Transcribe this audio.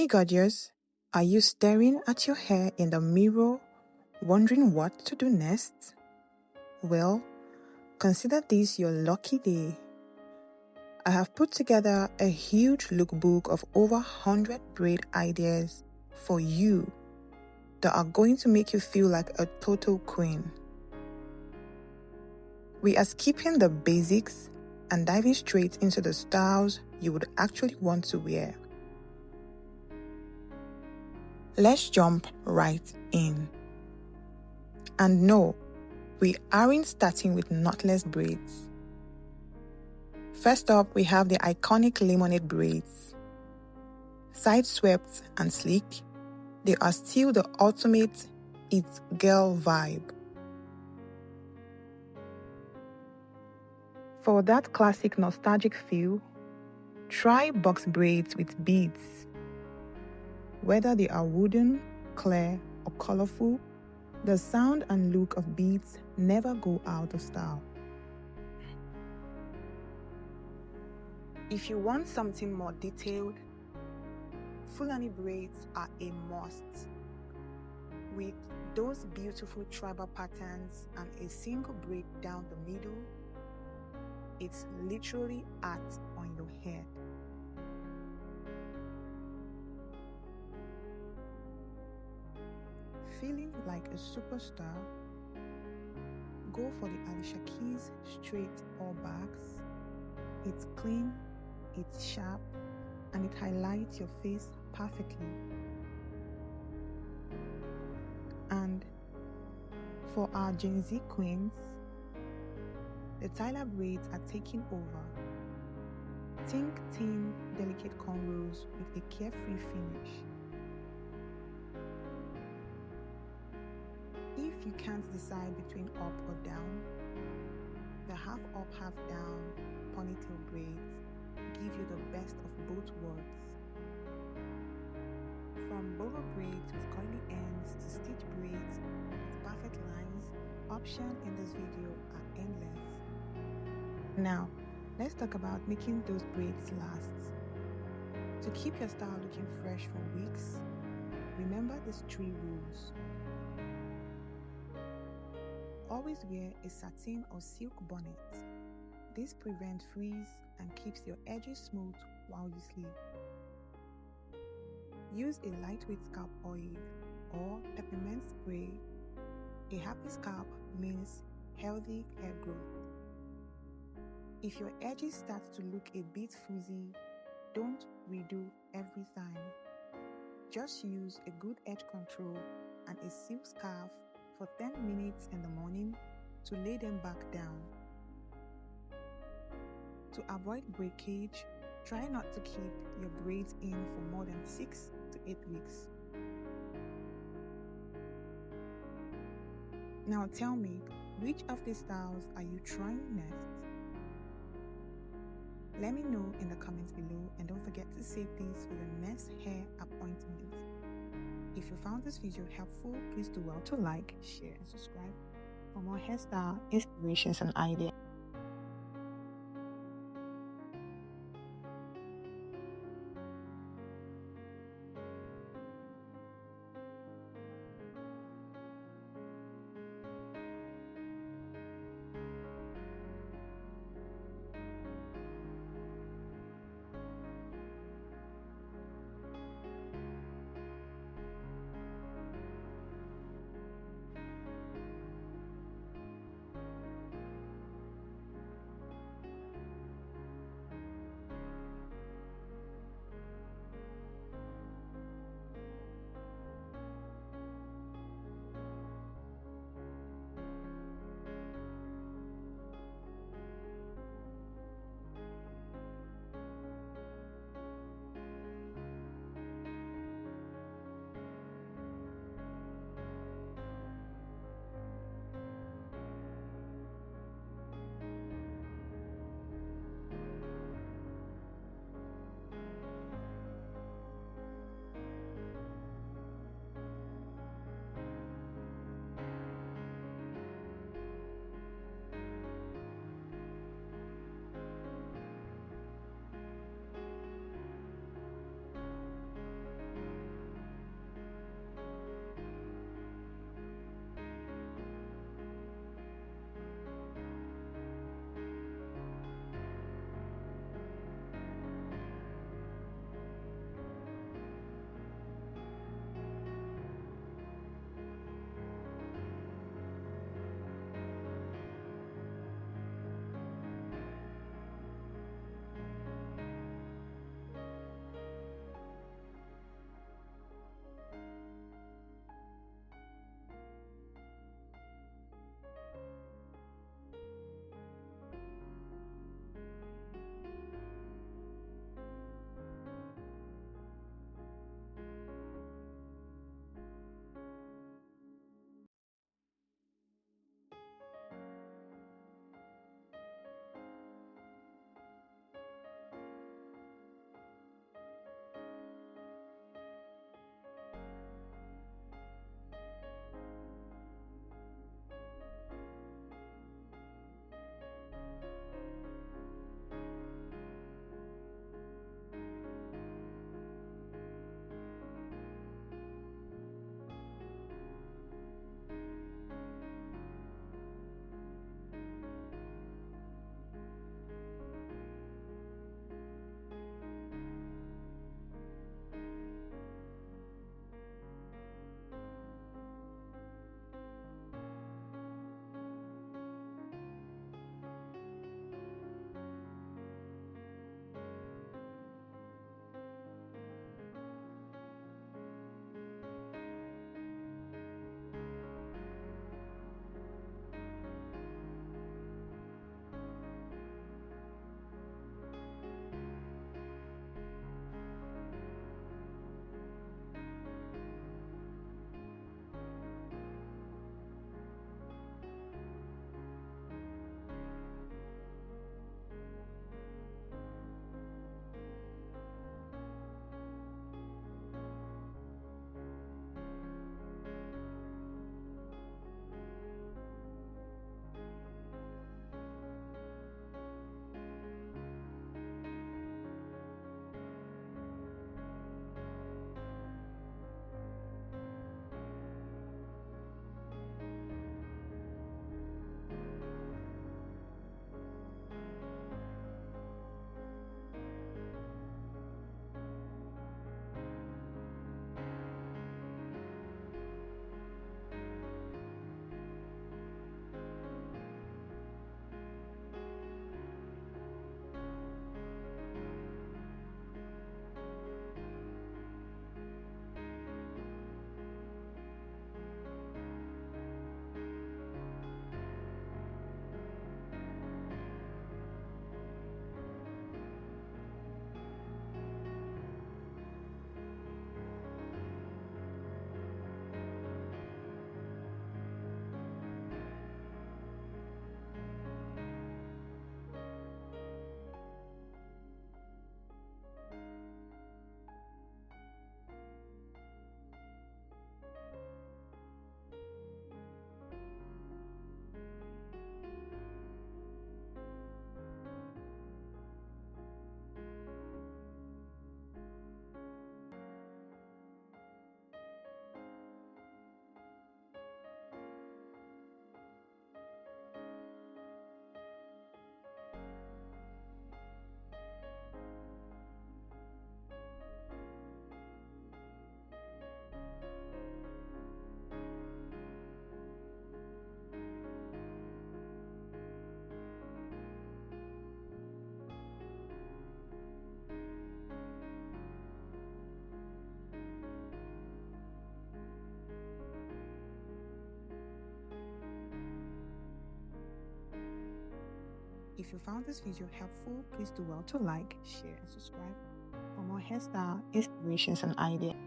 gorgeous? Are you staring at your hair in the mirror, wondering what to do next? Well, consider this your lucky day. I have put together a huge lookbook of over 100 braid ideas for you that are going to make you feel like a total queen. We are skipping the basics and diving straight into the styles you would actually want to wear. Let's jump right in. And no, we aren't starting with knotless braids. First up, we have the iconic lemonade braids. Side swept and sleek, they are still the ultimate it girl vibe. For that classic nostalgic feel, try box braids with beads. Whether they are wooden, clear, or colorful, the sound and look of beads never go out of style. If you want something more detailed, Fulani braids are a must. With those beautiful tribal patterns and a single braid down the middle, it's literally art on your head. Feeling like a superstar? Go for the Alicia Keys straight all backs. It's clean, it's sharp, and it highlights your face perfectly. And for our Gen Z queens, the Tyla braids are taking over. Think thin, delicate cornrows with a carefree finish. If you can't decide between up or down, the half up, half down ponytail braids give you the best of both worlds. From boho braids with curly ends to stitch braids with perfect lines, options in this video are endless. Now, let's talk about making those braids last. To keep your style looking fresh for weeks, remember these 3 rules. Always wear a satin or silk bonnet. This prevents frizz and keeps your edges smooth while you sleep. Use a lightweight scalp oil or peppermint spray. A happy scalp means healthy hair growth. If your edges start to look a bit frizzy, don't redo every time. Just use a good edge control and a silk scarf for 10 minutes in the morning to lay them back down. To avoid breakage, try not to keep your braids in for more than 6 to 8 weeks. Now tell me, which of these styles are you trying next? Let me know in the comments below, and don't forget to save these for your next hair appointment. If you found this video helpful, please do well to like, share, and subscribe for more hairstyle inspirations and ideas. If you found this video helpful, please do well to like, share, and subscribe for more hairstyle inspirations and ideas.